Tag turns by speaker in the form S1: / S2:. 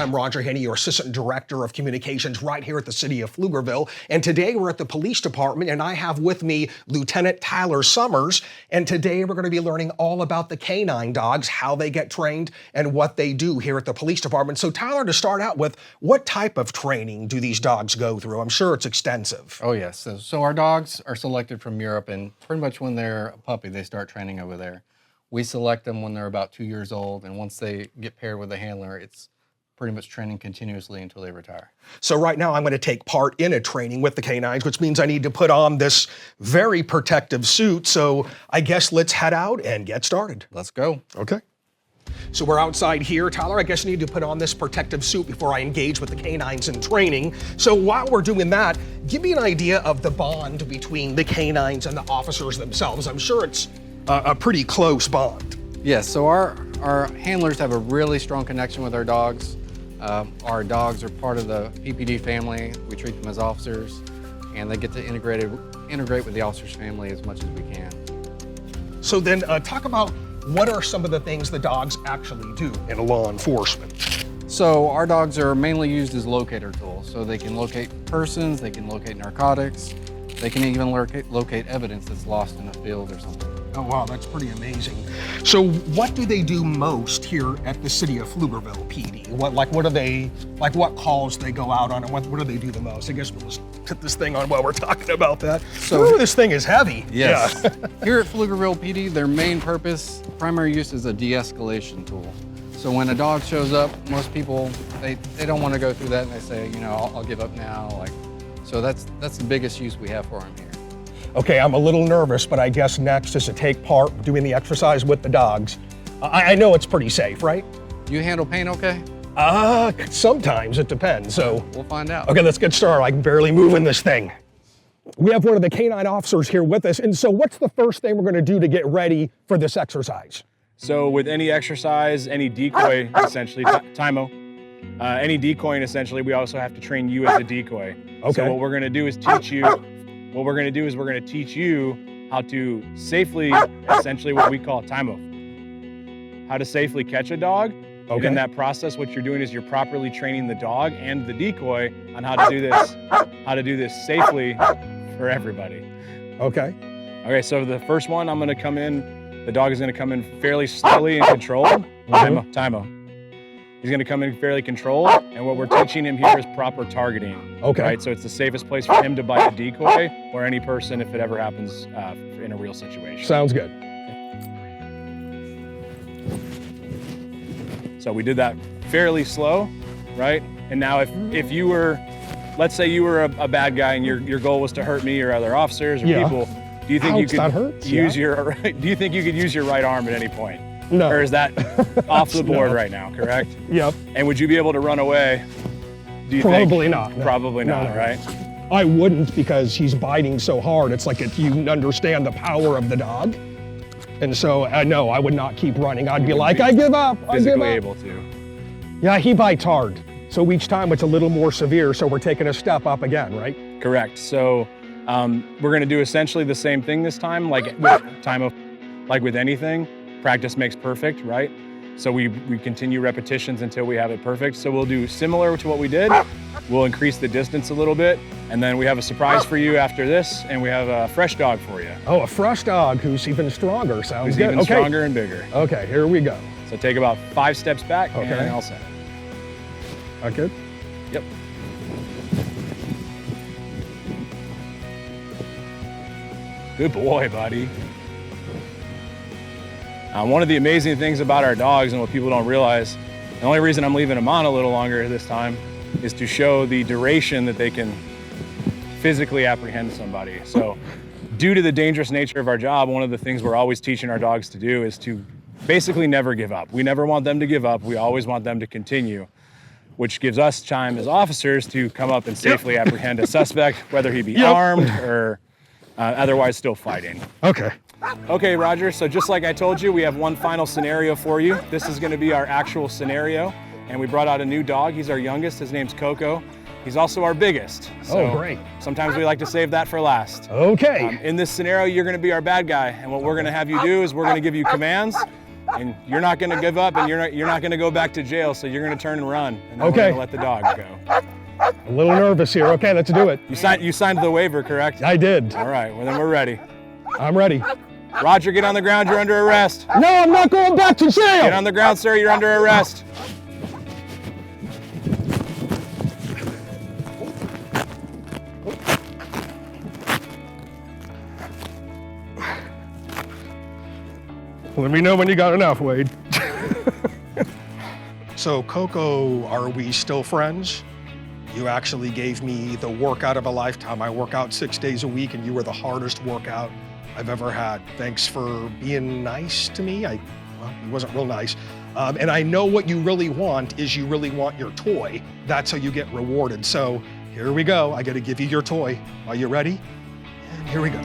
S1: I'm Roger Henney, your Assistant Director of Communications right here at the City of Pflugerville. And today we're at the Police Department, and I have with me Lieutenant Tyler Summers. And today we're going to be learning all about the canine dogs, how they get trained, and what they do here at the Police Department. So Tyler, to start out with, what type of training do these dogs go through? I'm sure it's extensive.
S2: Oh yes, so our dogs are selected from Europe, and pretty much when they're a puppy, they start training over there. We select them when they're about 2 years old, and once they get paired with a handler, it's pretty much training continuously until they retire.
S1: So right now I'm going to take part in a training with the canines, which means I need to put on this very protective suit. So I guess let's head out and get started.
S2: Let's go.
S1: Okay. So we're outside here. Tyler, I guess I need to put on this protective suit before I engage with the canines in training. So while we're doing that, give me an idea of the bond between the canines and the officers themselves. I'm sure it's a pretty close bond.
S2: Yes, so our handlers have a really strong connection with our dogs. Our dogs are part of the PPD family. We treat them as officers, and they get to integrate with the officer's family as much as we can.
S1: So then talk about what are some of the things the dogs actually do in law enforcement?
S2: So our dogs are mainly used as locator tools. So they can locate persons, they can locate narcotics, they can even locate evidence that's lost in a field or something.
S1: Oh, wow, that's pretty amazing. So what do they do most here at the City of Pflugerville PD? What calls they go out on, and what do they do the most? I guess we'll just put this thing on while we're talking about that. So ooh, this thing is heavy.
S2: Yes.
S1: Yeah.
S2: Here at Pflugerville PD, their main purpose, primary use is a de-escalation tool. So when a dog shows up, most people, they don't want to go through that, and they say, you know, I'll give up now. So that's the biggest use we have for them here.
S1: Okay, I'm a little nervous, but I guess next is to take part doing the exercise with the dogs. I know it's pretty safe, right?
S2: You handle pain okay?
S1: Sometimes it depends, so.
S2: We'll find out.
S1: Okay, let's get started. I can barely move in this thing. We have one of the canine officers here with us, and so what's the first thing we're gonna do to get ready for this exercise?
S3: So with any exercise, any decoy, essentially, Tymo, any decoying, essentially, we also have to train you as a decoy.
S1: Okay.
S3: So what we're gonna do is teach you how to safely, essentially what we call Tymo, how to safely catch a dog. Okay. And in that process, what you're doing is you're properly training the dog and the decoy on how to do this safely for everybody.
S1: Okay.
S3: Okay, so the first one, I'm gonna come in, the dog is gonna come in fairly slowly and controlled. Tymo. He's gonna come in fairly controlled, and what we're teaching him here is proper targeting.
S1: Okay.
S3: Right, so it's the safest place for him to bite a decoy or any person if it ever happens in a real situation.
S1: Sounds good.
S3: So we did that fairly slow, right? And now if you were, let's say you were a bad guy and your goal was to hurt me or other officers or people, do you think you could use your right arm at any point?
S1: No.
S3: Or is that off the board right now, correct?
S1: Yep.
S3: And would you be able to run away? Do you
S1: Probably
S3: think?
S1: not. No.
S3: Probably not,
S1: No.
S3: right?
S1: I wouldn't, because he's biting so hard. It's like if you understand the power of the dog. And so, no, I would not keep running. I'd be like, I give up.
S3: Physically able to.
S1: Yeah, he bites hard. So each time it's a little more severe, so we're taking a step up again, right?
S3: Correct. So we're gonna do essentially the same thing this time, like with Tymo, like with anything. Practice makes perfect, right? So we continue repetitions until we have it perfect. So we'll do similar to what we did. We'll increase the distance a little bit, and then we have a surprise for you after this, and we have a fresh dog for you.
S1: Oh, a fresh dog who's even stronger. Sounds good.
S3: Even stronger and bigger.
S1: Okay, here we go.
S3: So take about 5 steps back, and all set.
S1: All good?
S3: Yep. Good boy, buddy. One of the amazing things about our dogs and what people don't realize, the only reason I'm leaving them on a little longer this time is to show the duration that they can physically apprehend somebody. So due to the dangerous nature of our job, one of the things we're always teaching our dogs to do is to basically never give up. We never want them to give up. We always want them to continue, which gives us time as officers to come up and safely apprehend a suspect, whether he be armed or otherwise still fighting.
S1: Okay.
S3: Okay, Roger, so just like I told you, we have one final scenario for you. This is gonna be our actual scenario, and we brought out a new dog. He's our youngest, his name's KoKo. He's also our biggest. So
S1: great.
S3: Sometimes we like to save that for last.
S1: Okay.
S3: In this scenario, you're gonna be our bad guy, and what we're gonna have you do is we're gonna give you commands, And you're not gonna give up, and you're not gonna go back to jail, so you're gonna turn and run, and then
S1: Okay.
S3: we're gonna let the dog go.
S1: A little nervous here. Okay, let's do it.
S3: You signed the waiver, correct?
S1: I did.
S3: All right, well then we're ready.
S1: I'm ready.
S3: Roger, get on the ground, you're under arrest.
S1: No, I'm not going back to jail.
S3: Get on the ground, sir, you're under arrest.
S1: Let me know when you got enough, Wade. So, KoKo, are we still friends? You actually gave me the workout of a lifetime. I work out 6 days a week, and you were the hardest workout I've ever had. Thanks for being nice to me. Well, he wasn't real nice. And I know what you really want is you really want your toy. That's how you get rewarded. So here we go. I got to give you your toy. Are you ready? And here we go.